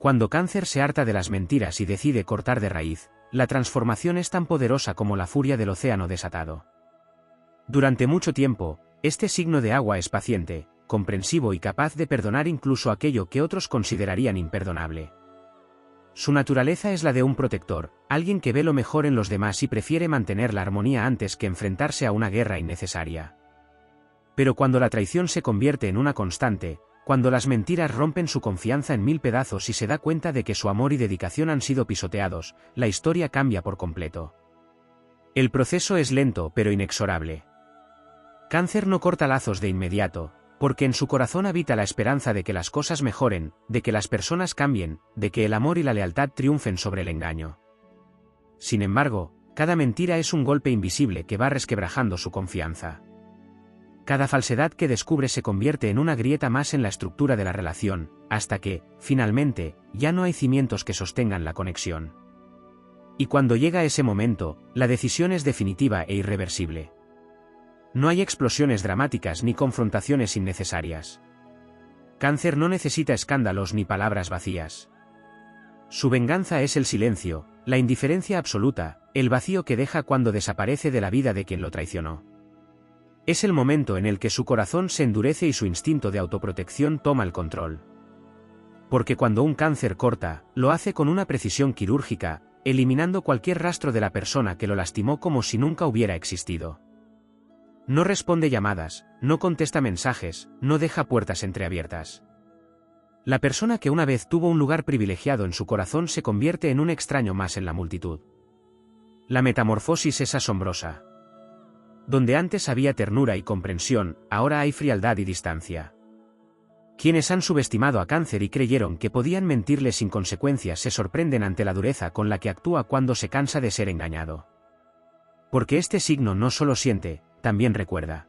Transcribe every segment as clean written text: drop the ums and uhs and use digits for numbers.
Cuando Cáncer se harta de las mentiras y decide cortar de raíz, la transformación es tan poderosa como la furia del océano desatado. Durante mucho tiempo, este signo de agua es paciente, comprensivo y capaz de perdonar incluso aquello que otros considerarían imperdonable. Su naturaleza es la de un protector, alguien que ve lo mejor en los demás y prefiere mantener la armonía antes que enfrentarse a una guerra innecesaria. Pero cuando la traición se convierte en una constante, cuando las mentiras rompen su confianza en mil pedazos y se da cuenta de que su amor y dedicación han sido pisoteados, la historia cambia por completo. El proceso es lento pero inexorable. Cáncer no corta lazos de inmediato, porque en su corazón habita la esperanza de que las cosas mejoren, de que las personas cambien, de que el amor y la lealtad triunfen sobre el engaño. Sin embargo, cada mentira es un golpe invisible que va resquebrajando su confianza. Cada falsedad que descubre se convierte en una grieta más en la estructura de la relación, hasta que, finalmente, ya no hay cimientos que sostengan la conexión. Y cuando llega ese momento, la decisión es definitiva e irreversible. No hay explosiones dramáticas ni confrontaciones innecesarias. Cáncer no necesita escándalos ni palabras vacías. Su venganza es el silencio, la indiferencia absoluta, el vacío que deja cuando desaparece de la vida de quien lo traicionó. Es el momento en el que su corazón se endurece y su instinto de autoprotección toma el control. Porque cuando un Cáncer corta, lo hace con una precisión quirúrgica, eliminando cualquier rastro de la persona que lo lastimó como si nunca hubiera existido. No responde llamadas, no contesta mensajes, no deja puertas entreabiertas. La persona que una vez tuvo un lugar privilegiado en su corazón se convierte en un extraño más en la multitud. La metamorfosis es asombrosa. Donde antes había ternura y comprensión, ahora hay frialdad y distancia. Quienes han subestimado a Cáncer y creyeron que podían mentirle sin consecuencias se sorprenden ante la dureza con la que actúa cuando se cansa de ser engañado. Porque este signo no solo siente, también recuerda.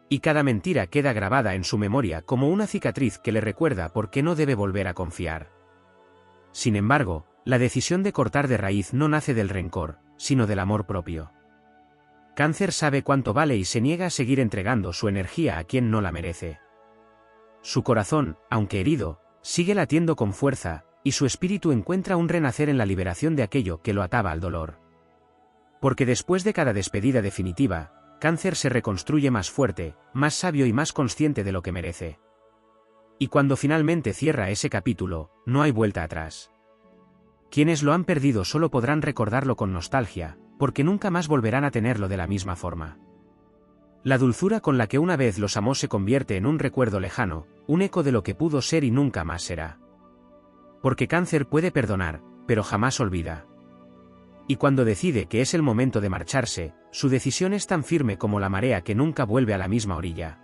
Y cada mentira queda grabada en su memoria como una cicatriz que le recuerda por qué no debe volver a confiar. Sin embargo, la decisión de cortar de raíz no nace del rencor, sino del amor propio. Cáncer sabe cuánto vale y se niega a seguir entregando su energía a quien no la merece. Su corazón, aunque herido, sigue latiendo con fuerza, y su espíritu encuentra un renacer en la liberación de aquello que lo ataba al dolor. Porque después de cada despedida definitiva, Cáncer se reconstruye más fuerte, más sabio y más consciente de lo que merece. Y cuando finalmente cierra ese capítulo, no hay vuelta atrás. Quienes lo han perdido solo podrán recordarlo con nostalgia, porque nunca más volverán a tenerlo de la misma forma. La dulzura con la que una vez los amó se convierte en un recuerdo lejano, un eco de lo que pudo ser y nunca más será. Porque Cáncer puede perdonar, pero jamás olvida. Y cuando decide que es el momento de marcharse, su decisión es tan firme como la marea que nunca vuelve a la misma orilla.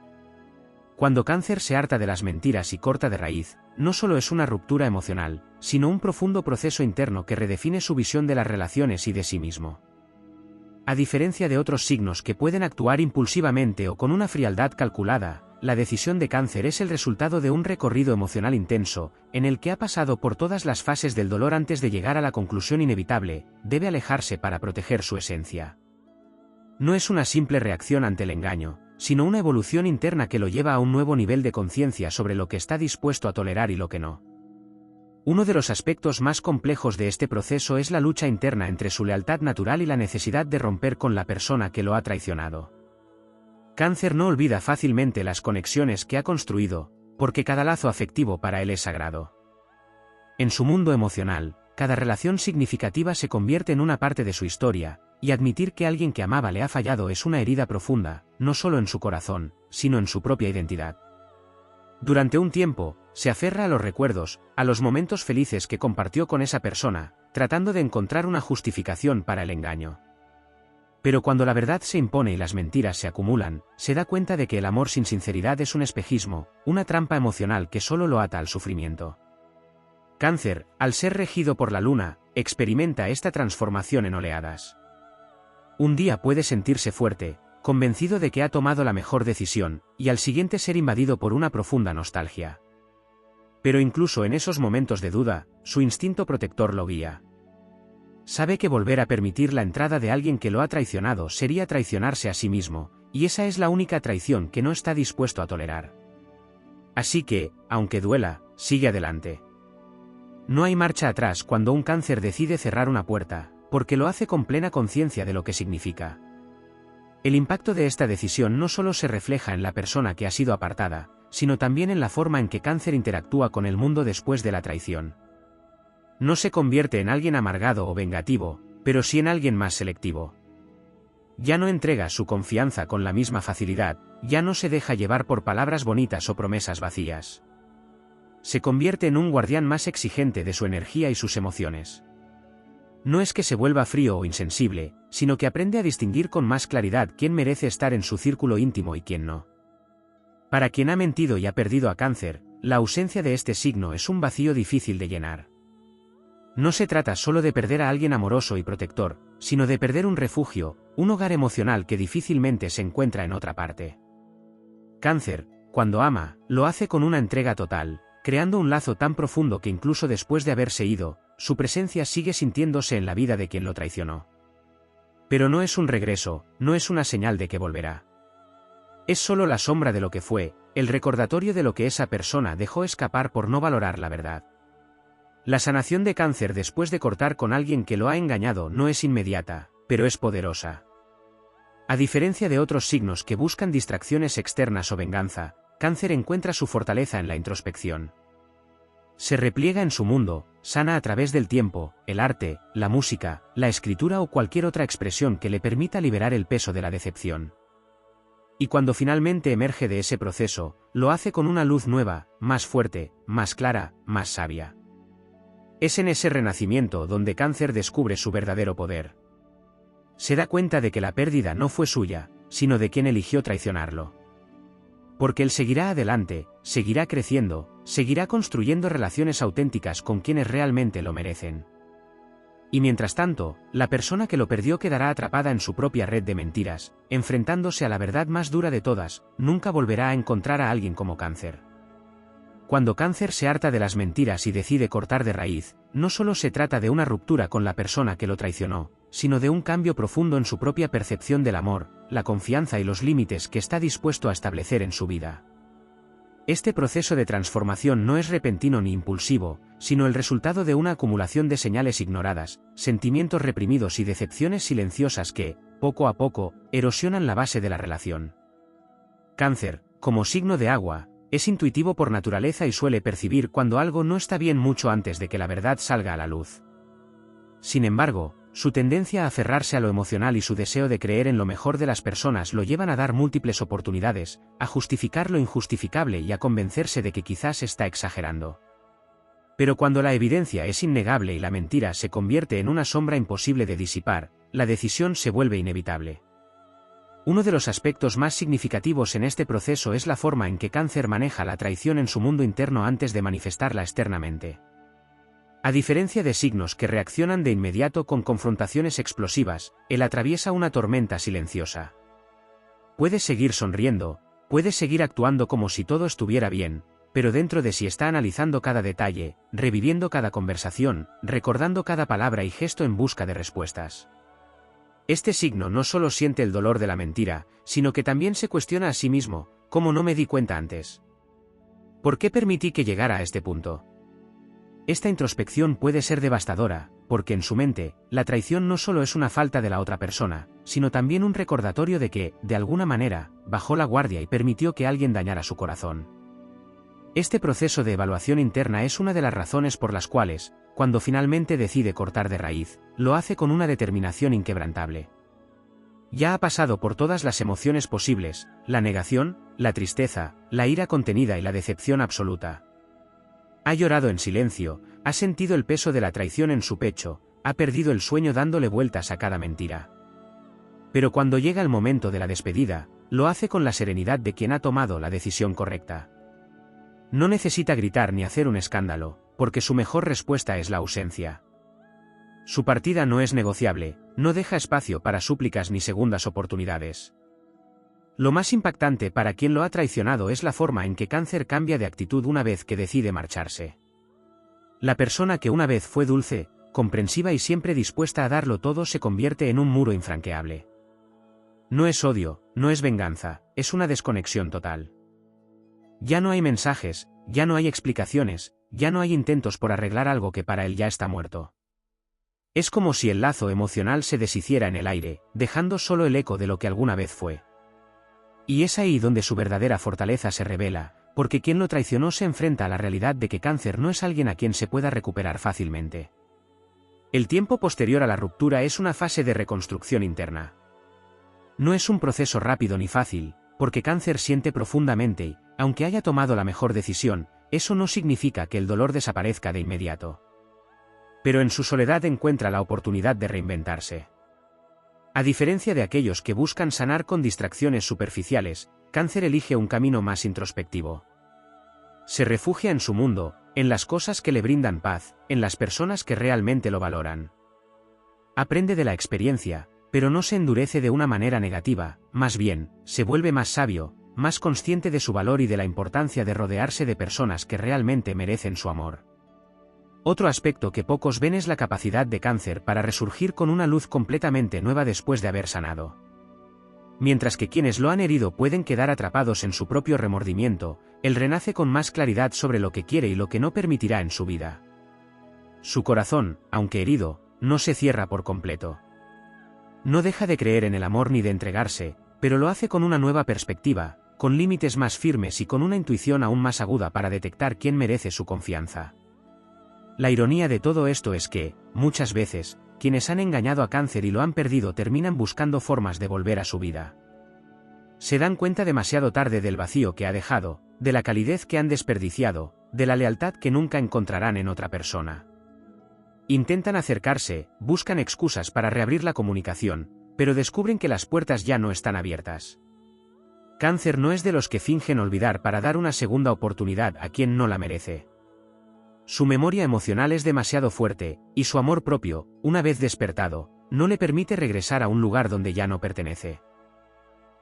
Cuando Cáncer se harta de las mentiras y corta de raíz, no solo es una ruptura emocional, sino un profundo proceso interno que redefine su visión de las relaciones y de sí mismo. A diferencia de otros signos que pueden actuar impulsivamente o con una frialdad calculada, la decisión de Cáncer es el resultado de un recorrido emocional intenso, en el que ha pasado por todas las fases del dolor antes de llegar a la conclusión inevitable: debe alejarse para proteger su esencia. No es una simple reacción ante el engaño, sino una evolución interna que lo lleva a un nuevo nivel de conciencia sobre lo que está dispuesto a tolerar y lo que no. Uno de los aspectos más complejos de este proceso es la lucha interna entre su lealtad natural y la necesidad de romper con la persona que lo ha traicionado. Cáncer no olvida fácilmente las conexiones que ha construido, porque cada lazo afectivo para él es sagrado. En su mundo emocional, cada relación significativa se convierte en una parte de su historia, y admitir que alguien que amaba le ha fallado es una herida profunda, no solo en su corazón, sino en su propia identidad. Durante un tiempo, se aferra a los recuerdos, a los momentos felices que compartió con esa persona, tratando de encontrar una justificación para el engaño. Pero cuando la verdad se impone y las mentiras se acumulan, se da cuenta de que el amor sin sinceridad es un espejismo, una trampa emocional que solo lo ata al sufrimiento. Cáncer, al ser regido por la luna, experimenta esta transformación en oleadas. Un día puede sentirse fuerte, convencido de que ha tomado la mejor decisión, y al siguiente ser invadido por una profunda nostalgia. Pero incluso en esos momentos de duda, su instinto protector lo guía. Sabe que volver a permitir la entrada de alguien que lo ha traicionado sería traicionarse a sí mismo, y esa es la única traición que no está dispuesto a tolerar. Así que, aunque duela, sigue adelante. No hay marcha atrás cuando un cáncer decide cerrar una puerta, porque lo hace con plena conciencia de lo que significa. El impacto de esta decisión no solo se refleja en la persona que ha sido apartada, sino también en la forma en que cáncer interactúa con el mundo después de la traición. No se convierte en alguien amargado o vengativo, pero sí en alguien más selectivo. Ya no entrega su confianza con la misma facilidad, ya no se deja llevar por palabras bonitas o promesas vacías. Se convierte en un guardián más exigente de su energía y sus emociones. No es que se vuelva frío o insensible, sino que aprende a distinguir con más claridad quién merece estar en su círculo íntimo y quién no. Para quien ha mentido y ha perdido a cáncer, la ausencia de este signo es un vacío difícil de llenar. No se trata solo de perder a alguien amoroso y protector, sino de perder un refugio, un hogar emocional que difícilmente se encuentra en otra parte. Cáncer, cuando ama, lo hace con una entrega total, creando un lazo tan profundo que incluso después de haberse ido, su presencia sigue sintiéndose en la vida de quien lo traicionó. Pero no es un regreso, no es una señal de que volverá. Es solo la sombra de lo que fue, el recordatorio de lo que esa persona dejó escapar por no valorar la verdad. La sanación de cáncer después de cortar con alguien que lo ha engañado no es inmediata, pero es poderosa. A diferencia de otros signos que buscan distracciones externas o venganza, cáncer encuentra su fortaleza en la introspección. Se repliega en su mundo, sana a través del tiempo, el arte, la música, la escritura o cualquier otra expresión que le permita liberar el peso de la decepción. Y cuando finalmente emerge de ese proceso, lo hace con una luz nueva, más fuerte, más clara, más sabia. Es en ese renacimiento donde cáncer descubre su verdadero poder. Se da cuenta de que la pérdida no fue suya, sino de quien eligió traicionarlo. Porque él seguirá adelante, seguirá creciendo, seguirá construyendo relaciones auténticas con quienes realmente lo merecen. Y mientras tanto, la persona que lo perdió quedará atrapada en su propia red de mentiras, enfrentándose a la verdad más dura de todas, nunca volverá a encontrar a alguien como cáncer. Cuando cáncer se harta de las mentiras y decide cortar de raíz, no solo se trata de una ruptura con la persona que lo traicionó, sino de un cambio profundo en su propia percepción del amor, la confianza y los límites que está dispuesto a establecer en su vida. Este proceso de transformación no es repentino ni impulsivo, sino el resultado de una acumulación de señales ignoradas, sentimientos reprimidos y decepciones silenciosas que, poco a poco, erosionan la base de la relación. Cáncer, como signo de agua, es intuitivo por naturaleza y suele percibir cuando algo no está bien mucho antes de que la verdad salga a la luz. Sin embargo, su tendencia a aferrarse a lo emocional y su deseo de creer en lo mejor de las personas lo llevan a dar múltiples oportunidades, a justificar lo injustificable y a convencerse de que quizás está exagerando. Pero cuando la evidencia es innegable y la mentira se convierte en una sombra imposible de disipar, la decisión se vuelve inevitable. Uno de los aspectos más significativos en este proceso es la forma en que cáncer maneja la traición en su mundo interno antes de manifestarla externamente. A diferencia de signos que reaccionan de inmediato con confrontaciones explosivas, él atraviesa una tormenta silenciosa. Puede seguir sonriendo, puede seguir actuando como si todo estuviera bien, pero dentro de sí está analizando cada detalle, reviviendo cada conversación, recordando cada palabra y gesto en busca de respuestas. Este signo no solo siente el dolor de la mentira, sino que también se cuestiona a sí mismo: ¿cómo no me di cuenta antes? ¿Por qué permití que llegara a este punto? Esta introspección puede ser devastadora, porque en su mente, la traición no solo es una falta de la otra persona, sino también un recordatorio de que, de alguna manera, bajó la guardia y permitió que alguien dañara su corazón. Este proceso de evaluación interna es una de las razones por las cuales, cuando finalmente decide cortar de raíz, lo hace con una determinación inquebrantable. Ya ha pasado por todas las emociones posibles: la negación, la tristeza, la ira contenida y la decepción absoluta. Ha llorado en silencio, ha sentido el peso de la traición en su pecho, ha perdido el sueño dándole vueltas a cada mentira. Pero cuando llega el momento de la despedida, lo hace con la serenidad de quien ha tomado la decisión correcta. No necesita gritar ni hacer un escándalo, porque su mejor respuesta es la ausencia. Su partida no es negociable, no deja espacio para súplicas ni segundas oportunidades. Lo más impactante para quien lo ha traicionado es la forma en que cáncer cambia de actitud una vez que decide marcharse. La persona que una vez fue dulce, comprensiva y siempre dispuesta a darlo todo se convierte en un muro infranqueable. No es odio, no es venganza, es una desconexión total. Ya no hay mensajes, ya no hay explicaciones, ya no hay intentos por arreglar algo que para él ya está muerto. Es como si el lazo emocional se deshiciera en el aire, dejando solo el eco de lo que alguna vez fue. Y es ahí donde su verdadera fortaleza se revela, porque quien lo traicionó se enfrenta a la realidad de que Cáncer no es alguien a quien se pueda recuperar fácilmente. El tiempo posterior a la ruptura es una fase de reconstrucción interna. No es un proceso rápido ni fácil, porque Cáncer siente profundamente y, aunque haya tomado la mejor decisión, eso no significa que el dolor desaparezca de inmediato. Pero en su soledad encuentra la oportunidad de reinventarse. A diferencia de aquellos que buscan sanar con distracciones superficiales, Cáncer elige un camino más introspectivo. Se refugia en su mundo, en las cosas que le brindan paz, en las personas que realmente lo valoran. Aprende de la experiencia, pero no se endurece de una manera negativa, más bien, se vuelve más sabio, más consciente de su valor y de la importancia de rodearse de personas que realmente merecen su amor. Otro aspecto que pocos ven es la capacidad de Cáncer para resurgir con una luz completamente nueva después de haber sanado. Mientras que quienes lo han herido pueden quedar atrapados en su propio remordimiento, él renace con más claridad sobre lo que quiere y lo que no permitirá en su vida. Su corazón, aunque herido, no se cierra por completo. No deja de creer en el amor ni de entregarse, pero lo hace con una nueva perspectiva, con límites más firmes y con una intuición aún más aguda para detectar quién merece su confianza. La ironía de todo esto es que, muchas veces, quienes han engañado a Cáncer y lo han perdido terminan buscando formas de volver a su vida. Se dan cuenta demasiado tarde del vacío que ha dejado, de la calidez que han desperdiciado, de la lealtad que nunca encontrarán en otra persona. Intentan acercarse, buscan excusas para reabrir la comunicación, pero descubren que las puertas ya no están abiertas. Cáncer no es de los que fingen olvidar para dar una segunda oportunidad a quien no la merece. Su memoria emocional es demasiado fuerte, y su amor propio, una vez despertado, no le permite regresar a un lugar donde ya no pertenece.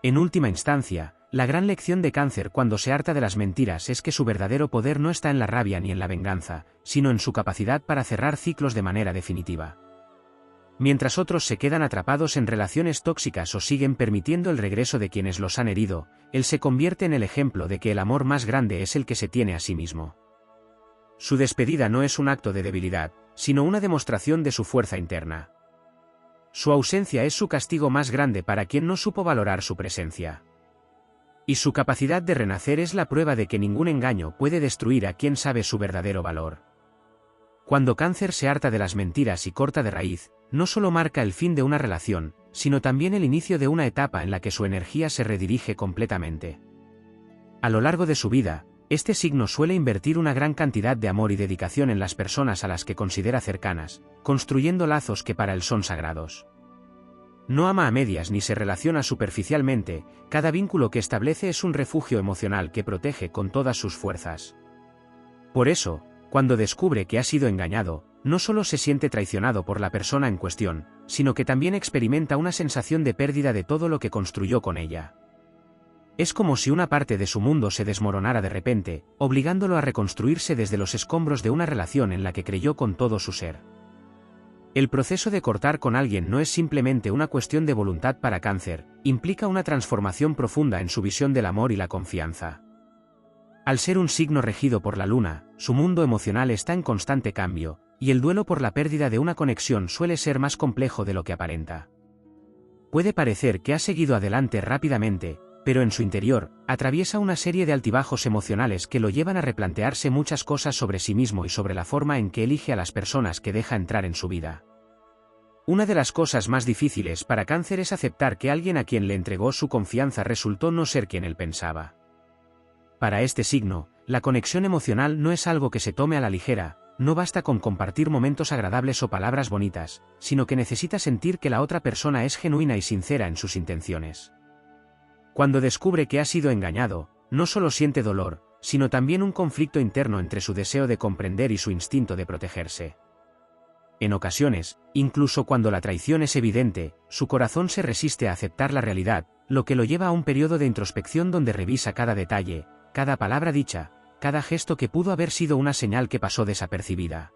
En última instancia, la gran lección de Cáncer cuando se harta de las mentiras es que su verdadero poder no está en la rabia ni en la venganza, sino en su capacidad para cerrar ciclos de manera definitiva. Mientras otros se quedan atrapados en relaciones tóxicas o siguen permitiendo el regreso de quienes los han herido, él se convierte en el ejemplo de que el amor más grande es el que se tiene a sí mismo. Su despedida no es un acto de debilidad, sino una demostración de su fuerza interna. Su ausencia es su castigo más grande para quien no supo valorar su presencia. Y su capacidad de renacer es la prueba de que ningún engaño puede destruir a quien sabe su verdadero valor. Cuando Cáncer se harta de las mentiras y corta de raíz, no solo marca el fin de una relación, sino también el inicio de una etapa en la que su energía se redirige completamente. A lo largo de su vida, este signo suele invertir una gran cantidad de amor y dedicación en las personas a las que considera cercanas, construyendo lazos que para él son sagrados. No ama a medias ni se relaciona superficialmente, cada vínculo que establece es un refugio emocional que protege con todas sus fuerzas. Por eso, cuando descubre que ha sido engañado, no solo se siente traicionado por la persona en cuestión, sino que también experimenta una sensación de pérdida de todo lo que construyó con ella. Es como si una parte de su mundo se desmoronara de repente, obligándolo a reconstruirse desde los escombros de una relación en la que creyó con todo su ser. El proceso de cortar con alguien no es simplemente una cuestión de voluntad para Cáncer, implica una transformación profunda en su visión del amor y la confianza. Al ser un signo regido por la luna, su mundo emocional está en constante cambio, y el duelo por la pérdida de una conexión suele ser más complejo de lo que aparenta. Puede parecer que ha seguido adelante rápidamente, pero en su interior, atraviesa una serie de altibajos emocionales que lo llevan a replantearse muchas cosas sobre sí mismo y sobre la forma en que elige a las personas que deja entrar en su vida. Una de las cosas más difíciles para Cáncer es aceptar que alguien a quien le entregó su confianza resultó no ser quien él pensaba. Para este signo, la conexión emocional no es algo que se tome a la ligera, no basta con compartir momentos agradables o palabras bonitas, sino que necesita sentir que la otra persona es genuina y sincera en sus intenciones. Cuando descubre que ha sido engañado, no solo siente dolor, sino también un conflicto interno entre su deseo de comprender y su instinto de protegerse. En ocasiones, incluso cuando la traición es evidente, su corazón se resiste a aceptar la realidad, lo que lo lleva a un periodo de introspección donde revisa cada detalle, cada palabra dicha, cada gesto que pudo haber sido una señal que pasó desapercibida.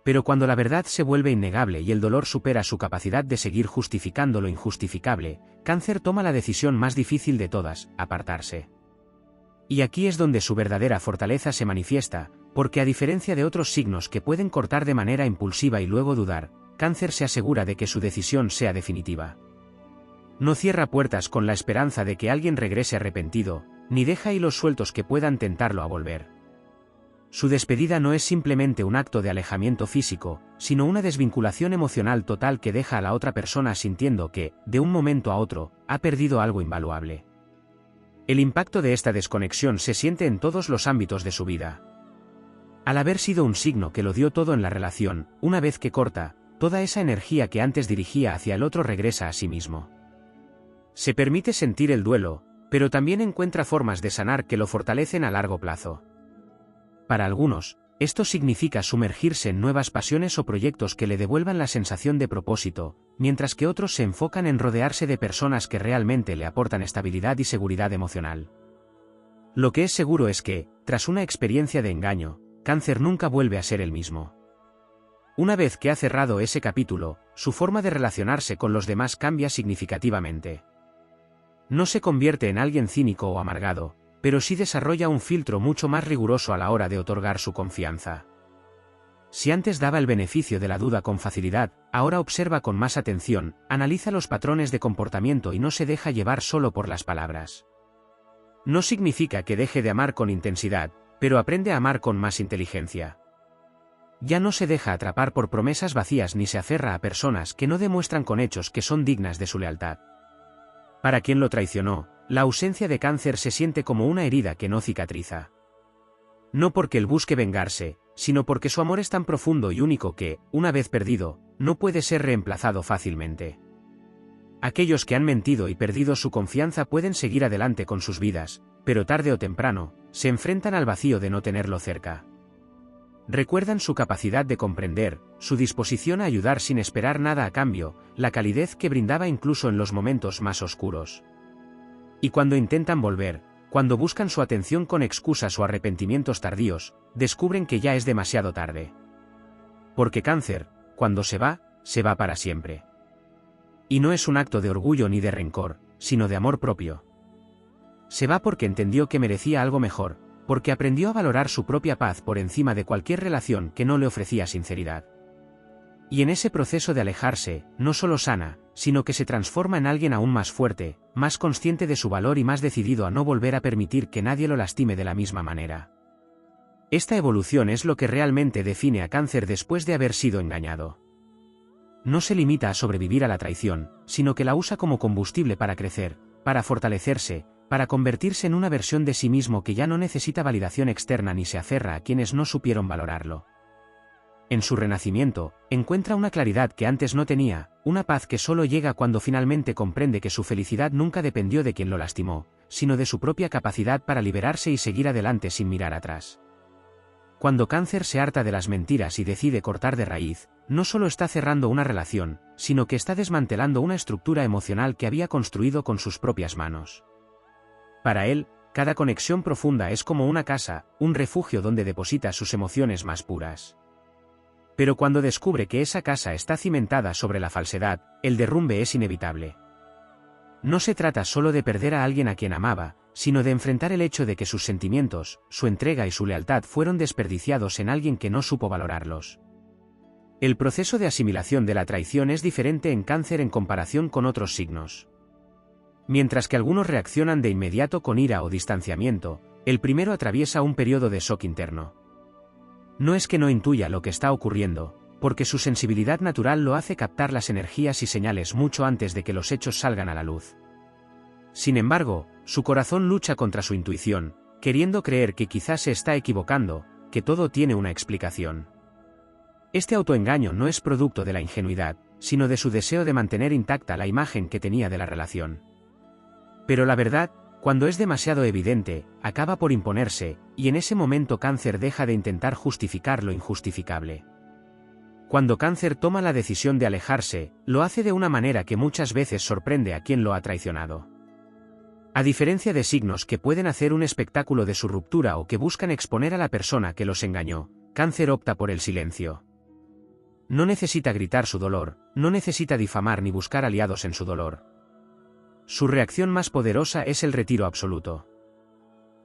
Pero cuando la verdad se vuelve innegable y el dolor supera su capacidad de seguir justificando lo injustificable, Cáncer toma la decisión más difícil de todas, apartarse. Y aquí es donde su verdadera fortaleza se manifiesta, Porque a diferencia de otros signos que pueden cortar de manera impulsiva y luego dudar, Cáncer se asegura de que su decisión sea definitiva. No cierra puertas con la esperanza de que alguien regrese arrepentido, ni deja hilos sueltos que puedan tentarlo a volver. Su despedida no es simplemente un acto de alejamiento físico, sino una desvinculación emocional total que deja a la otra persona sintiendo que, de un momento a otro, ha perdido algo invaluable. El impacto de esta desconexión se siente en todos los ámbitos de su vida. Al haber sido un signo que lo dio todo en la relación, una vez que corta, toda esa energía que antes dirigía hacia el otro regresa a sí mismo. Se permite sentir el duelo, pero también encuentra formas de sanar que lo fortalecen a largo plazo. Para algunos, esto significa sumergirse en nuevas pasiones o proyectos que le devuelvan la sensación de propósito, mientras que otros se enfocan en rodearse de personas que realmente le aportan estabilidad y seguridad emocional. Lo que es seguro es que, tras una experiencia de engaño, Cáncer nunca vuelve a ser el mismo. Una vez que ha cerrado ese capítulo, su forma de relacionarse con los demás cambia significativamente. No se convierte en alguien cínico o amargado, pero sí desarrolla un filtro mucho más riguroso a la hora de otorgar su confianza. Si antes daba el beneficio de la duda con facilidad, ahora observa con más atención, analiza los patrones de comportamiento y no se deja llevar solo por las palabras. No significa que deje de amar con intensidad, pero aprende a amar con más inteligencia. Ya no se deja atrapar por promesas vacías ni se aferra a personas que no demuestran con hechos que son dignas de su lealtad. Para quien lo traicionó, la ausencia de Cáncer se siente como una herida que no cicatriza. No porque él busque vengarse, sino porque su amor es tan profundo y único que, una vez perdido, no puede ser reemplazado fácilmente. Aquellos que han mentido y perdido su confianza pueden seguir adelante con sus vidas, pero tarde o temprano, se enfrentan al vacío de no tenerlo cerca. Recuerdan su capacidad de comprender, su disposición a ayudar sin esperar nada a cambio, la calidez que brindaba incluso en los momentos más oscuros. Y cuando intentan volver, cuando buscan su atención con excusas o arrepentimientos tardíos, descubren que ya es demasiado tarde. Porque Cáncer, cuando se va para siempre. Y no es un acto de orgullo ni de rencor, sino de amor propio. Se va porque entendió que merecía algo mejor, porque aprendió a valorar su propia paz por encima de cualquier relación que no le ofrecía sinceridad. Y en ese proceso de alejarse, no solo sana, sino que se transforma en alguien aún más fuerte, más consciente de su valor y más decidido a no volver a permitir que nadie lo lastime de la misma manera. Esta evolución es lo que realmente define a Cáncer después de haber sido engañado. No se limita a sobrevivir a la traición, sino que la usa como combustible para crecer, para fortalecerse, para convertirse en una versión de sí mismo que ya no necesita validación externa ni se aferra a quienes no supieron valorarlo. En su renacimiento, encuentra una claridad que antes no tenía, una paz que solo llega cuando finalmente comprende que su felicidad nunca dependió de quien lo lastimó, sino de su propia capacidad para liberarse y seguir adelante sin mirar atrás. Cuando Cáncer se harta de las mentiras y decide cortar de raíz, no solo está cerrando una relación, sino que está desmantelando una estructura emocional que había construido con sus propias manos. Para él, cada conexión profunda es como una casa, un refugio donde deposita sus emociones más puras. Pero cuando descubre que esa casa está cimentada sobre la falsedad, el derrumbe es inevitable. No se trata solo de perder a alguien a quien amaba, sino de enfrentar el hecho de que sus sentimientos, su entrega y su lealtad fueron desperdiciados en alguien que no supo valorarlos. El proceso de asimilación de la traición es diferente en Cáncer en comparación con otros signos. Mientras que algunos reaccionan de inmediato con ira o distanciamiento, el primero atraviesa un periodo de shock interno. No es que no intuya lo que está ocurriendo, porque su sensibilidad natural lo hace captar las energías y señales mucho antes de que los hechos salgan a la luz. Sin embargo, su corazón lucha contra su intuición, queriendo creer que quizás se está equivocando, que todo tiene una explicación. Este autoengaño no es producto de la ingenuidad, sino de su deseo de mantener intacta la imagen que tenía de la relación. Pero la verdad, cuando es demasiado evidente, acaba por imponerse, y en ese momento Cáncer deja de intentar justificar lo injustificable. Cuando Cáncer toma la decisión de alejarse, lo hace de una manera que muchas veces sorprende a quien lo ha traicionado. A diferencia de signos que pueden hacer un espectáculo de su ruptura o que buscan exponer a la persona que los engañó, Cáncer opta por el silencio. No necesita gritar su dolor, no necesita difamar ni buscar aliados en su dolor. Su reacción más poderosa es el retiro absoluto.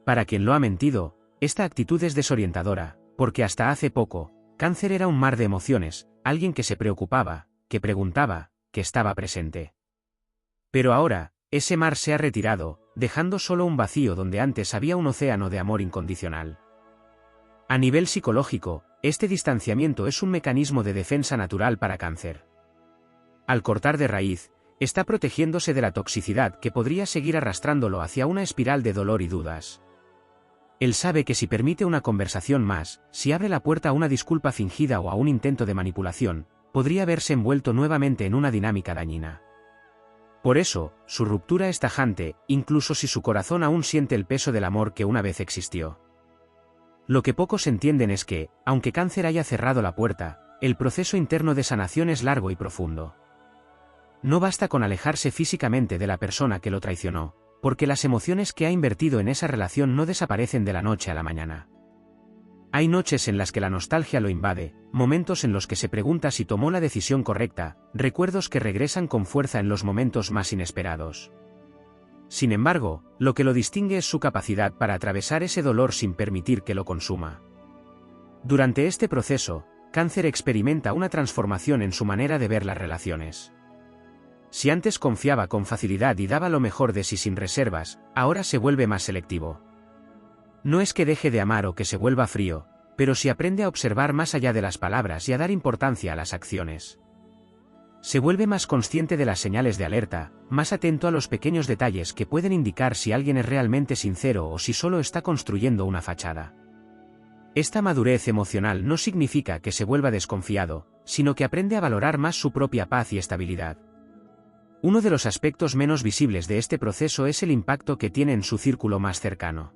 Para quien lo ha mentido, esta actitud es desorientadora, porque hasta hace poco, Cáncer era un mar de emociones, alguien que se preocupaba, que preguntaba, que estaba presente. Pero ahora, ese mar se ha retirado, dejando solo un vacío donde antes había un océano de amor incondicional. A nivel psicológico, este distanciamiento es un mecanismo de defensa natural para Cáncer. Al cortar de raíz, está protegiéndose de la toxicidad que podría seguir arrastrándolo hacia una espiral de dolor y dudas. Él sabe que si permite una conversación más, si abre la puerta a una disculpa fingida o a un intento de manipulación, podría verse envuelto nuevamente en una dinámica dañina. Por eso, su ruptura es tajante, incluso si su corazón aún siente el peso del amor que una vez existió. Lo que pocos entienden es que, aunque Cáncer haya cerrado la puerta, el proceso interno de sanación es largo y profundo. No basta con alejarse físicamente de la persona que lo traicionó, porque las emociones que ha invertido en esa relación no desaparecen de la noche a la mañana. Hay noches en las que la nostalgia lo invade, momentos en los que se pregunta si tomó la decisión correcta, recuerdos que regresan con fuerza en los momentos más inesperados. Sin embargo, lo que lo distingue es su capacidad para atravesar ese dolor sin permitir que lo consuma. Durante este proceso, Cáncer experimenta una transformación en su manera de ver las relaciones. Si antes confiaba con facilidad y daba lo mejor de sí sin reservas, ahora se vuelve más selectivo. No es que deje de amar o que se vuelva frío, pero sí aprende a observar más allá de las palabras y a dar importancia a las acciones. Se vuelve más consciente de las señales de alerta, más atento a los pequeños detalles que pueden indicar si alguien es realmente sincero o si solo está construyendo una fachada. Esta madurez emocional no significa que se vuelva desconfiado, sino que aprende a valorar más su propia paz y estabilidad. Uno de los aspectos menos visibles de este proceso es el impacto que tiene en su círculo más cercano.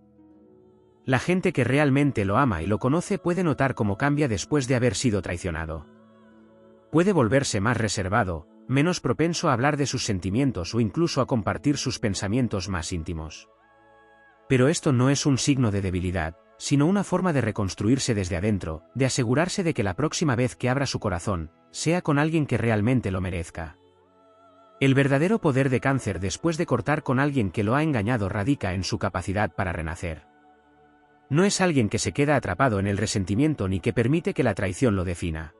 La gente que realmente lo ama y lo conoce puede notar cómo cambia después de haber sido traicionado. Puede volverse más reservado, menos propenso a hablar de sus sentimientos o incluso a compartir sus pensamientos más íntimos. Pero esto no es un signo de debilidad, sino una forma de reconstruirse desde adentro, de asegurarse de que la próxima vez que abra su corazón, sea con alguien que realmente lo merezca. El verdadero poder de Cáncer después de cortar con alguien que lo ha engañado radica en su capacidad para renacer. No es alguien que se queda atrapado en el resentimiento ni que permite que la traición lo defina.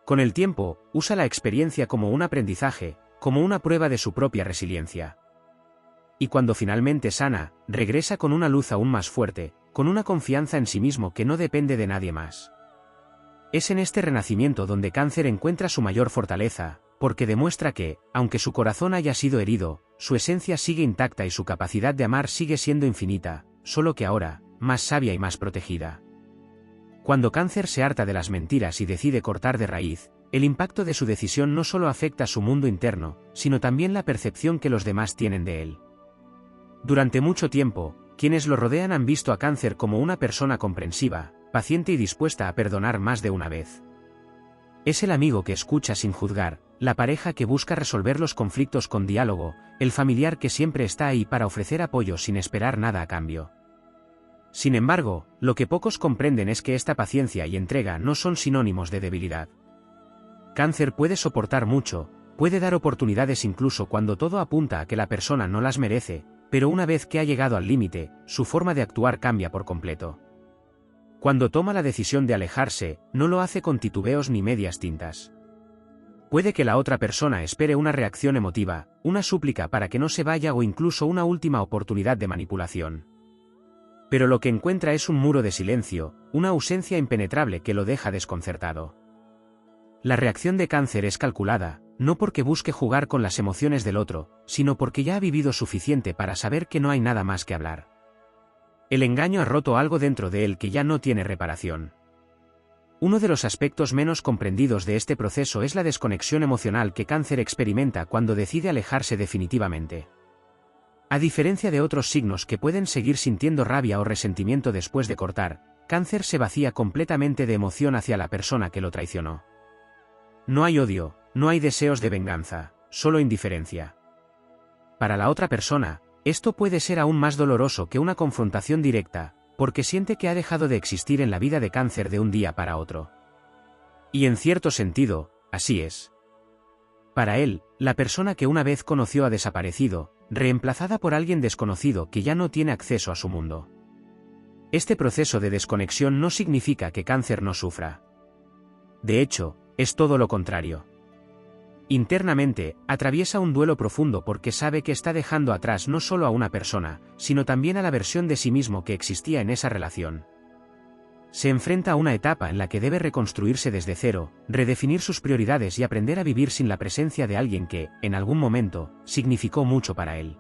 Con el tiempo, usa la experiencia como un aprendizaje, como una prueba de su propia resiliencia. Y cuando finalmente sana, regresa con una luz aún más fuerte, con una confianza en sí mismo que no depende de nadie más. Es en este renacimiento donde Cáncer encuentra su mayor fortaleza, porque demuestra que, aunque su corazón haya sido herido, su esencia sigue intacta y su capacidad de amar sigue siendo infinita, solo que ahora, más sabia y más protegida. Cuando Cáncer se harta de las mentiras y decide cortar de raíz, el impacto de su decisión no solo afecta a su mundo interno, sino también la percepción que los demás tienen de él. Durante mucho tiempo, quienes lo rodean han visto a Cáncer como una persona comprensiva, paciente y dispuesta a perdonar más de una vez. Es el amigo que escucha sin juzgar, la pareja que busca resolver los conflictos con diálogo, el familiar que siempre está ahí para ofrecer apoyo sin esperar nada a cambio. Sin embargo, lo que pocos comprenden es que esta paciencia y entrega no son sinónimos de debilidad. Cáncer puede soportar mucho, puede dar oportunidades incluso cuando todo apunta a que la persona no las merece, pero una vez que ha llegado al límite, su forma de actuar cambia por completo. Cuando toma la decisión de alejarse, no lo hace con titubeos ni medias tintas. Puede que la otra persona espere una reacción emotiva, una súplica para que no se vaya o incluso una última oportunidad de manipulación. Pero lo que encuentra es un muro de silencio, una ausencia impenetrable que lo deja desconcertado. La reacción de Cáncer es calculada, no porque busque jugar con las emociones del otro, sino porque ya ha vivido suficiente para saber que no hay nada más que hablar. El engaño ha roto algo dentro de él que ya no tiene reparación. Uno de los aspectos menos comprendidos de este proceso es la desconexión emocional que Cáncer experimenta cuando decide alejarse definitivamente. A diferencia de otros signos que pueden seguir sintiendo rabia o resentimiento después de cortar, Cáncer se vacía completamente de emoción hacia la persona que lo traicionó. No hay odio, no hay deseos de venganza, solo indiferencia. Para la otra persona, esto puede ser aún más doloroso que una confrontación directa, porque siente que ha dejado de existir en la vida de Cáncer de un día para otro. Y en cierto sentido, así es. Para él, la persona que una vez conoció ha desaparecido, reemplazada por alguien desconocido que ya no tiene acceso a su mundo. Este proceso de desconexión no significa que Cáncer no sufra. De hecho, es todo lo contrario. Internamente, atraviesa un duelo profundo porque sabe que está dejando atrás no solo a una persona, sino también a la versión de sí mismo que existía en esa relación. Se enfrenta a una etapa en la que debe reconstruirse desde cero, redefinir sus prioridades y aprender a vivir sin la presencia de alguien que, en algún momento, significó mucho para él.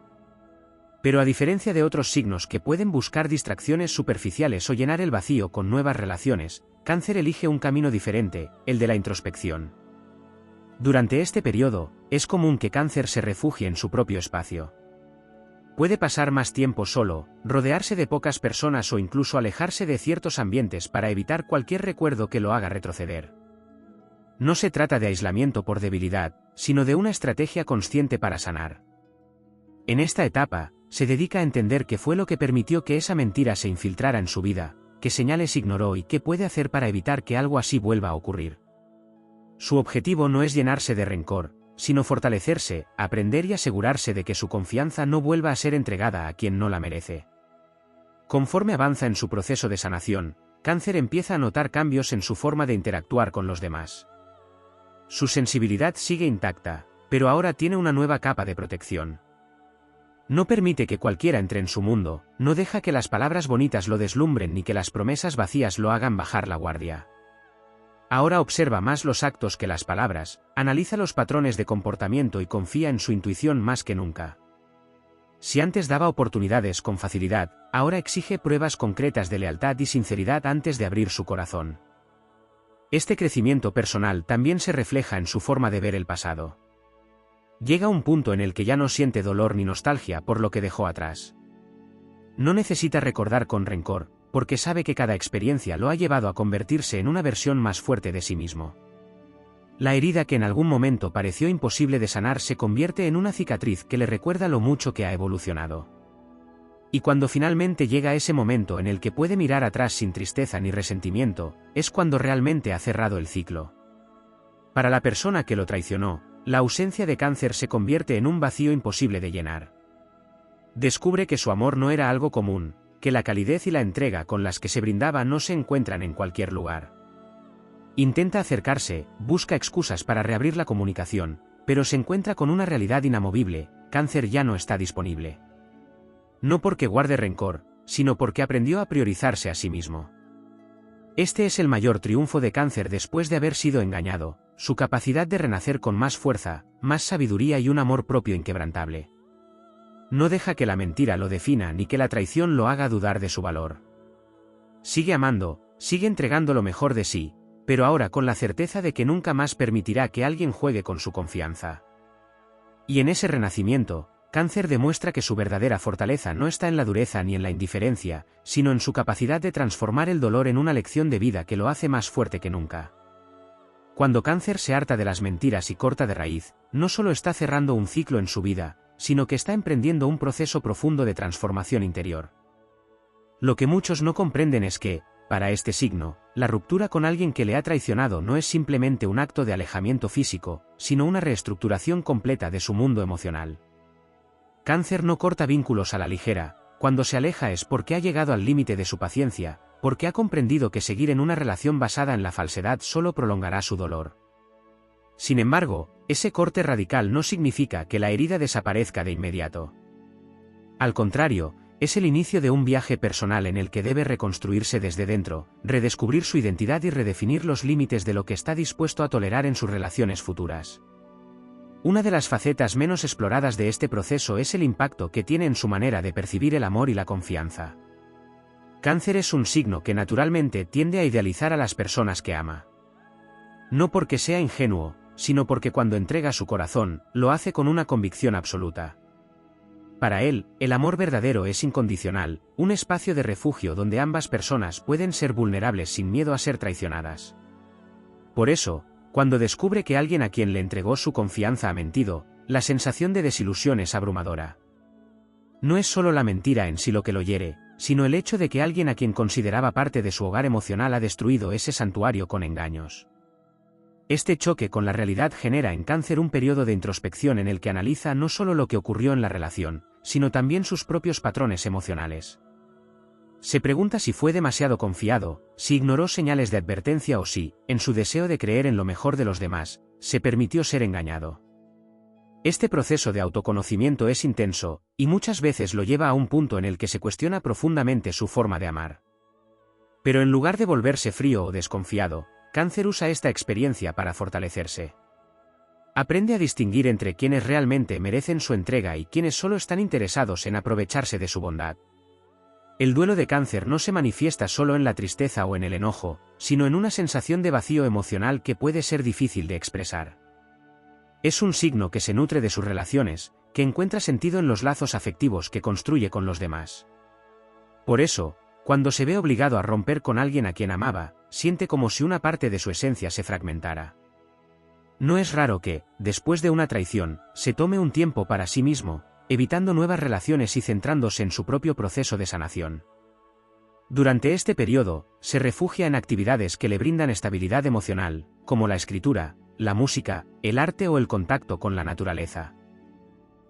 Pero a diferencia de otros signos que pueden buscar distracciones superficiales o llenar el vacío con nuevas relaciones, Cáncer elige un camino diferente, el de la introspección. Durante este periodo, es común que Cáncer se refugie en su propio espacio. Puede pasar más tiempo solo, rodearse de pocas personas o incluso alejarse de ciertos ambientes para evitar cualquier recuerdo que lo haga retroceder. No se trata de aislamiento por debilidad, sino de una estrategia consciente para sanar. En esta etapa, se dedica a entender qué fue lo que permitió que esa mentira se infiltrara en su vida, qué señales ignoró y qué puede hacer para evitar que algo así vuelva a ocurrir. Su objetivo no es llenarse de rencor, sino fortalecerse, aprender y asegurarse de que su confianza no vuelva a ser entregada a quien no la merece. Conforme avanza en su proceso de sanación, Cáncer empieza a notar cambios en su forma de interactuar con los demás. Su sensibilidad sigue intacta, pero ahora tiene una nueva capa de protección. No permite que cualquiera entre en su mundo, no deja que las palabras bonitas lo deslumbren ni que las promesas vacías lo hagan bajar la guardia. Ahora observa más los actos que las palabras, analiza los patrones de comportamiento y confía en su intuición más que nunca. Si antes daba oportunidades con facilidad, ahora exige pruebas concretas de lealtad y sinceridad antes de abrir su corazón. Este crecimiento personal también se refleja en su forma de ver el pasado. Llega un punto en el que ya no siente dolor ni nostalgia por lo que dejó atrás. No necesita recordar con rencor, porque sabe que cada experiencia lo ha llevado a convertirse en una versión más fuerte de sí mismo. La herida que en algún momento pareció imposible de sanar se convierte en una cicatriz que le recuerda lo mucho que ha evolucionado. Y cuando finalmente llega ese momento en el que puede mirar atrás sin tristeza ni resentimiento, es cuando realmente ha cerrado el ciclo. Para la persona que lo traicionó, la ausencia de Cáncer se convierte en un vacío imposible de llenar. Descubre que su amor no era algo común, que la calidez y la entrega con las que se brindaba no se encuentran en cualquier lugar. Intenta acercarse, busca excusas para reabrir la comunicación, pero se encuentra con una realidad inamovible: Cáncer ya no está disponible. No porque guarde rencor, sino porque aprendió a priorizarse a sí mismo. Este es el mayor triunfo de Cáncer después de haber sido engañado, su capacidad de renacer con más fuerza, más sabiduría y un amor propio inquebrantable. No deja que la mentira lo defina ni que la traición lo haga dudar de su valor. Sigue amando, sigue entregando lo mejor de sí, pero ahora con la certeza de que nunca más permitirá que alguien juegue con su confianza. Y en ese renacimiento, Cáncer demuestra que su verdadera fortaleza no está en la dureza ni en la indiferencia, sino en su capacidad de transformar el dolor en una lección de vida que lo hace más fuerte que nunca. Cuando Cáncer se harta de las mentiras y corta de raíz, no solo está cerrando un ciclo en su vida, sino que está emprendiendo un proceso profundo de transformación interior. Lo que muchos no comprenden es que, para este signo, la ruptura con alguien que le ha traicionado no es simplemente un acto de alejamiento físico, sino una reestructuración completa de su mundo emocional. Cáncer no corta vínculos a la ligera, cuando se aleja es porque ha llegado al límite de su paciencia, porque ha comprendido que seguir en una relación basada en la falsedad solo prolongará su dolor. Sin embargo, ese corte radical no significa que la herida desaparezca de inmediato. Al contrario, es el inicio de un viaje personal en el que debe reconstruirse desde dentro, redescubrir su identidad y redefinir los límites de lo que está dispuesto a tolerar en sus relaciones futuras. Una de las facetas menos exploradas de este proceso es el impacto que tiene en su manera de percibir el amor y la confianza. Cáncer es un signo que naturalmente tiende a idealizar a las personas que ama. No porque sea ingenuo, sino porque cuando entrega su corazón, lo hace con una convicción absoluta. Para él, el amor verdadero es incondicional, un espacio de refugio donde ambas personas pueden ser vulnerables sin miedo a ser traicionadas. Por eso, cuando descubre que alguien a quien le entregó su confianza ha mentido, la sensación de desilusión es abrumadora. No es solo la mentira en sí lo que lo hiere, sino el hecho de que alguien a quien consideraba parte de su hogar emocional ha destruido ese santuario con engaños. Este choque con la realidad genera en Cáncer un periodo de introspección en el que analiza no solo lo que ocurrió en la relación, sino también sus propios patrones emocionales. Se pregunta si fue demasiado confiado, si ignoró señales de advertencia o si, en su deseo de creer en lo mejor de los demás, se permitió ser engañado. Este proceso de autoconocimiento es intenso, y muchas veces lo lleva a un punto en el que se cuestiona profundamente su forma de amar. Pero en lugar de volverse frío o desconfiado, Cáncer usa esta experiencia para fortalecerse. Aprende a distinguir entre quienes realmente merecen su entrega y quienes solo están interesados en aprovecharse de su bondad. El duelo de Cáncer no se manifiesta solo en la tristeza o en el enojo, sino en una sensación de vacío emocional que puede ser difícil de expresar. Es un signo que se nutre de sus relaciones, que encuentra sentido en los lazos afectivos que construye con los demás. Por eso, cuando se ve obligado a romper con alguien a quien amaba, siente como si una parte de su esencia se fragmentara. No es raro que, después de una traición, se tome un tiempo para sí mismo, evitando nuevas relaciones y centrándose en su propio proceso de sanación. Durante este periodo, se refugia en actividades que le brindan estabilidad emocional, como la escritura, la música, el arte o el contacto con la naturaleza.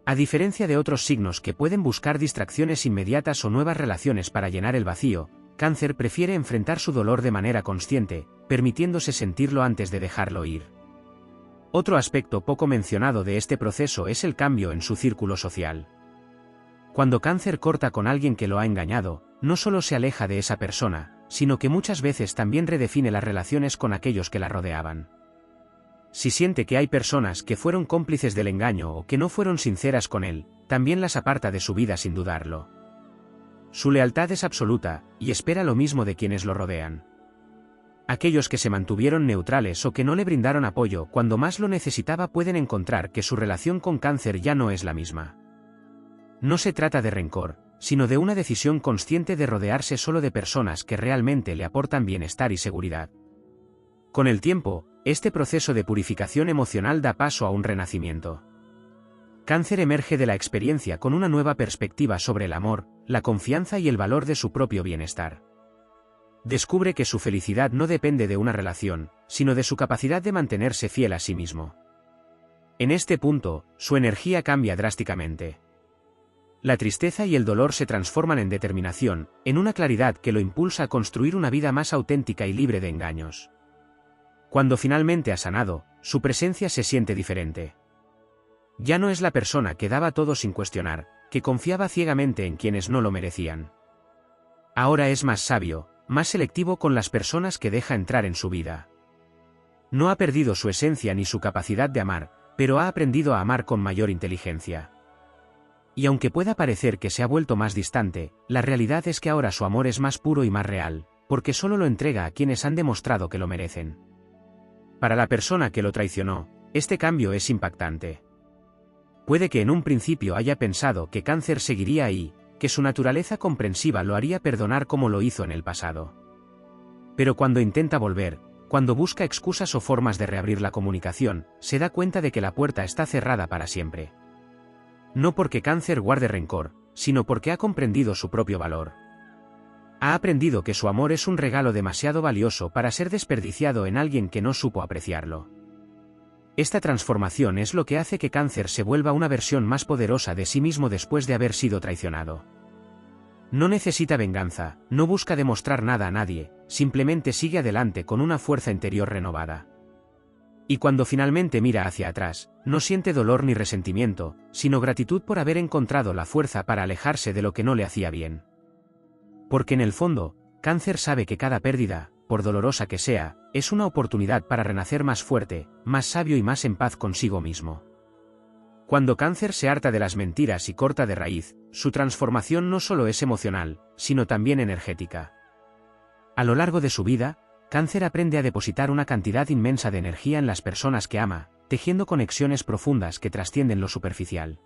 A diferencia de otros signos que pueden buscar distracciones inmediatas o nuevas relaciones para llenar el vacío, Cáncer prefiere enfrentar su dolor de manera consciente, permitiéndose sentirlo antes de dejarlo ir. Otro aspecto poco mencionado de este proceso es el cambio en su círculo social. Cuando Cáncer corta con alguien que lo ha engañado, no solo se aleja de esa persona, sino que muchas veces también redefine las relaciones con aquellos que la rodeaban. Si siente que hay personas que fueron cómplices del engaño o que no fueron sinceras con él, también las aparta de su vida sin dudarlo. Su lealtad es absoluta, y espera lo mismo de quienes lo rodean. Aquellos que se mantuvieron neutrales o que no le brindaron apoyo cuando más lo necesitaba pueden encontrar que su relación con Cáncer ya no es la misma. No se trata de rencor, sino de una decisión consciente de rodearse solo de personas que realmente le aportan bienestar y seguridad. Con el tiempo, este proceso de purificación emocional da paso a un renacimiento. Cáncer emerge de la experiencia con una nueva perspectiva sobre el amor, la confianza y el valor de su propio bienestar. Descubre que su felicidad no depende de una relación, sino de su capacidad de mantenerse fiel a sí mismo. En este punto, su energía cambia drásticamente. La tristeza y el dolor se transforman en determinación, en una claridad que lo impulsa a construir una vida más auténtica y libre de engaños. Cuando finalmente ha sanado, su presencia se siente diferente. Ya no es la persona que daba todo sin cuestionar, que confiaba ciegamente en quienes no lo merecían. Ahora es más sabio, más selectivo con las personas que deja entrar en su vida. No ha perdido su esencia ni su capacidad de amar, pero ha aprendido a amar con mayor inteligencia. Y aunque pueda parecer que se ha vuelto más distante, la realidad es que ahora su amor es más puro y más real, porque solo lo entrega a quienes han demostrado que lo merecen. Para la persona que lo traicionó, este cambio es impactante. Puede que en un principio haya pensado que Cáncer seguiría ahí, que su naturaleza comprensiva lo haría perdonar como lo hizo en el pasado. Pero cuando intenta volver, cuando busca excusas o formas de reabrir la comunicación, se da cuenta de que la puerta está cerrada para siempre. No porque Cáncer guarde rencor, sino porque ha comprendido su propio valor. Ha aprendido que su amor es un regalo demasiado valioso para ser desperdiciado en alguien que no supo apreciarlo. Esta transformación es lo que hace que Cáncer se vuelva una versión más poderosa de sí mismo después de haber sido traicionado. No necesita venganza, no busca demostrar nada a nadie, simplemente sigue adelante con una fuerza interior renovada. Y cuando finalmente mira hacia atrás, no siente dolor ni resentimiento, sino gratitud por haber encontrado la fuerza para alejarse de lo que no le hacía bien. Porque en el fondo, Cáncer sabe que cada pérdida, por dolorosa que sea, es una oportunidad para renacer más fuerte, más sabio y más en paz consigo mismo. Cuando Cáncer se harta de las mentiras y corta de raíz, su transformación no solo es emocional, sino también energética. A lo largo de su vida, Cáncer aprende a depositar una cantidad inmensa de energía en las personas que ama, tejiendo conexiones profundas que trascienden lo superficial.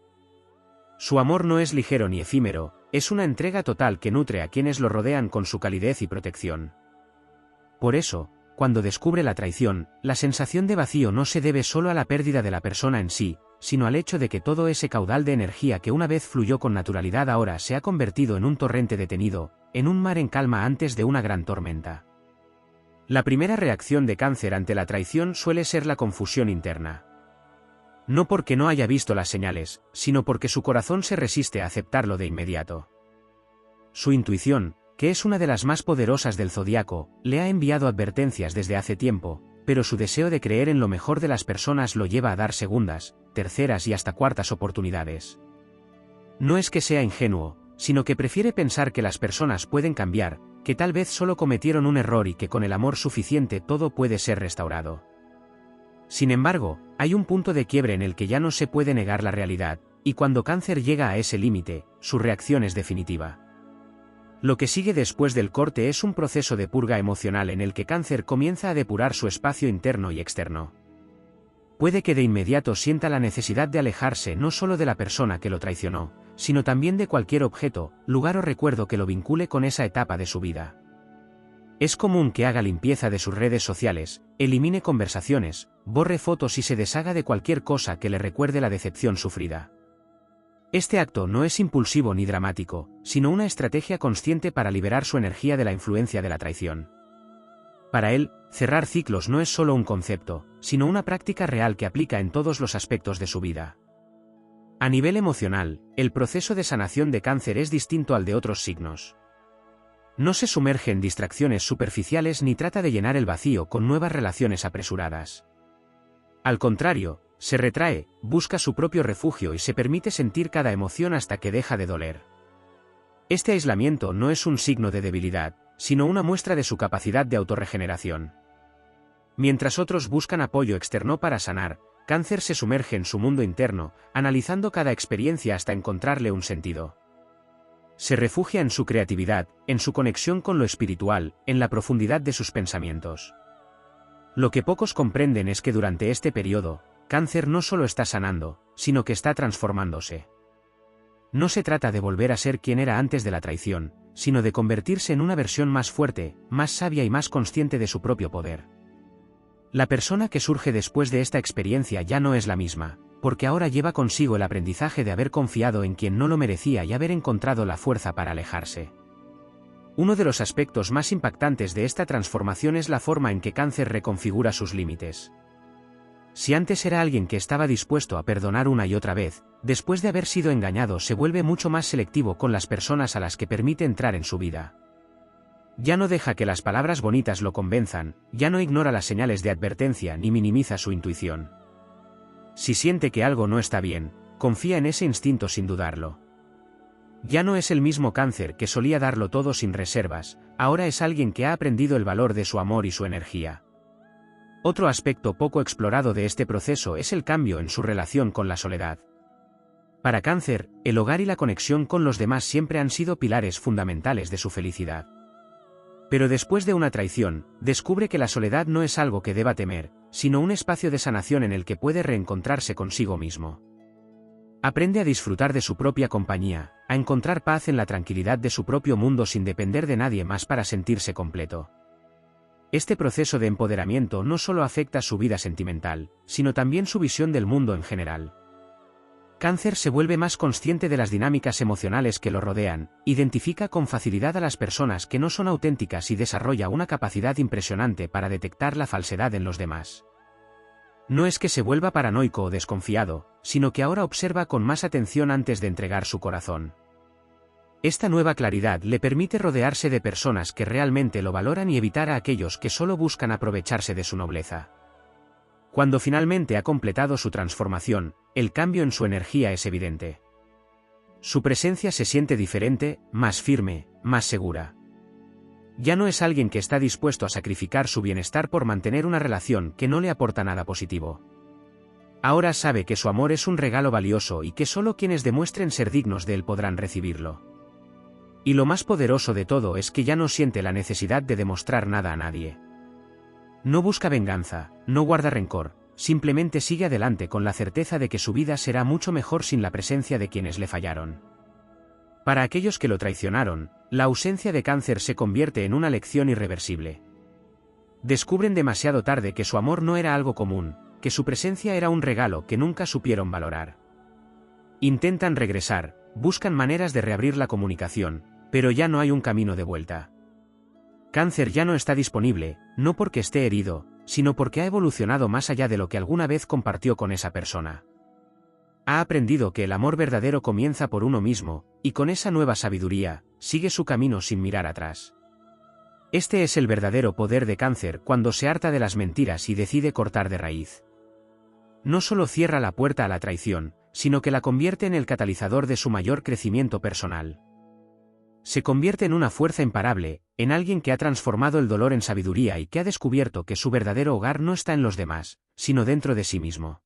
Su amor no es ligero ni efímero, es una entrega total que nutre a quienes lo rodean con su calidez y protección. Por eso, cuando descubre la traición, la sensación de vacío no se debe solo a la pérdida de la persona en sí, sino al hecho de que todo ese caudal de energía que una vez fluyó con naturalidad ahora se ha convertido en un torrente detenido, en un mar en calma antes de una gran tormenta. La primera reacción de Cáncer ante la traición suele ser la confusión interna. No porque no haya visto las señales, sino porque su corazón se resiste a aceptarlo de inmediato. Su intuición, que es una de las más poderosas del zodiaco, le ha enviado advertencias desde hace tiempo, pero su deseo de creer en lo mejor de las personas lo lleva a dar segundas, terceras y hasta cuartas oportunidades. No es que sea ingenuo, sino que prefiere pensar que las personas pueden cambiar, que tal vez solo cometieron un error y que con el amor suficiente todo puede ser restaurado. Sin embargo, hay un punto de quiebre en el que ya no se puede negar la realidad, y cuando Cáncer llega a ese límite, su reacción es definitiva. Lo que sigue después del corte es un proceso de purga emocional en el que Cáncer comienza a depurar su espacio interno y externo. Puede que de inmediato sienta la necesidad de alejarse no solo de la persona que lo traicionó, sino también de cualquier objeto, lugar o recuerdo que lo vincule con esa etapa de su vida. Es común que haga limpieza de sus redes sociales, elimine conversaciones, borre fotos y se deshaga de cualquier cosa que le recuerde la decepción sufrida. Este acto no es impulsivo ni dramático, sino una estrategia consciente para liberar su energía de la influencia de la traición. Para él, cerrar ciclos no es solo un concepto, sino una práctica real que aplica en todos los aspectos de su vida. A nivel emocional, el proceso de sanación de Cáncer es distinto al de otros signos. No se sumerge en distracciones superficiales ni trata de llenar el vacío con nuevas relaciones apresuradas. Al contrario, se retrae, busca su propio refugio y se permite sentir cada emoción hasta que deja de doler. Este aislamiento no es un signo de debilidad, sino una muestra de su capacidad de autorregeneración. Mientras otros buscan apoyo externo para sanar, Cáncer se sumerge en su mundo interno, analizando cada experiencia hasta encontrarle un sentido. Se refugia en su creatividad, en su conexión con lo espiritual, en la profundidad de sus pensamientos. Lo que pocos comprenden es que durante este periodo, Cáncer no solo está sanando, sino que está transformándose. No se trata de volver a ser quien era antes de la traición, sino de convertirse en una versión más fuerte, más sabia y más consciente de su propio poder. La persona que surge después de esta experiencia ya no es la misma, porque ahora lleva consigo el aprendizaje de haber confiado en quien no lo merecía y haber encontrado la fuerza para alejarse. Uno de los aspectos más impactantes de esta transformación es la forma en que Cáncer reconfigura sus límites. Si antes era alguien que estaba dispuesto a perdonar una y otra vez, después de haber sido engañado se vuelve mucho más selectivo con las personas a las que permite entrar en su vida. Ya no deja que las palabras bonitas lo convenzan, ya no ignora las señales de advertencia ni minimiza su intuición. Si siente que algo no está bien, confía en ese instinto sin dudarlo. Ya no es el mismo Cáncer que solía darlo todo sin reservas, ahora es alguien que ha aprendido el valor de su amor y su energía. Otro aspecto poco explorado de este proceso es el cambio en su relación con la soledad. Para Cáncer, el hogar y la conexión con los demás siempre han sido pilares fundamentales de su felicidad. Pero después de una traición, descubre que la soledad no es algo que deba temer, sino un espacio de sanación en el que puede reencontrarse consigo mismo. Aprende a disfrutar de su propia compañía, a encontrar paz en la tranquilidad de su propio mundo sin depender de nadie más para sentirse completo. Este proceso de empoderamiento no solo afecta su vida sentimental, sino también su visión del mundo en general. Cáncer se vuelve más consciente de las dinámicas emocionales que lo rodean, identifica con facilidad a las personas que no son auténticas y desarrolla una capacidad impresionante para detectar la falsedad en los demás. No es que se vuelva paranoico o desconfiado, sino que ahora observa con más atención antes de entregar su corazón. Esta nueva claridad le permite rodearse de personas que realmente lo valoran y evitar a aquellos que solo buscan aprovecharse de su nobleza. Cuando finalmente ha completado su transformación, el cambio en su energía es evidente. Su presencia se siente diferente, más firme, más segura. Ya no es alguien que está dispuesto a sacrificar su bienestar por mantener una relación que no le aporta nada positivo. Ahora sabe que su amor es un regalo valioso y que solo quienes demuestren ser dignos de él podrán recibirlo. Y lo más poderoso de todo es que ya no siente la necesidad de demostrar nada a nadie. No busca venganza, no guarda rencor, simplemente sigue adelante con la certeza de que su vida será mucho mejor sin la presencia de quienes le fallaron. Para aquellos que lo traicionaron, la ausencia de Cáncer se convierte en una lección irreversible. Descubren demasiado tarde que su amor no era algo común, que su presencia era un regalo que nunca supieron valorar. Intentan regresar, buscan maneras de reabrir la comunicación, pero ya no hay un camino de vuelta. Cáncer ya no está disponible, no porque esté herido, sino porque ha evolucionado más allá de lo que alguna vez compartió con esa persona. Ha aprendido que el amor verdadero comienza por uno mismo, y con esa nueva sabiduría, sigue su camino sin mirar atrás. Este es el verdadero poder de Cáncer cuando se harta de las mentiras y decide cortar de raíz. No solo cierra la puerta a la traición, sino que la convierte en el catalizador de su mayor crecimiento personal. Se convierte en una fuerza imparable, en alguien que ha transformado el dolor en sabiduría y que ha descubierto que su verdadero hogar no está en los demás, sino dentro de sí mismo.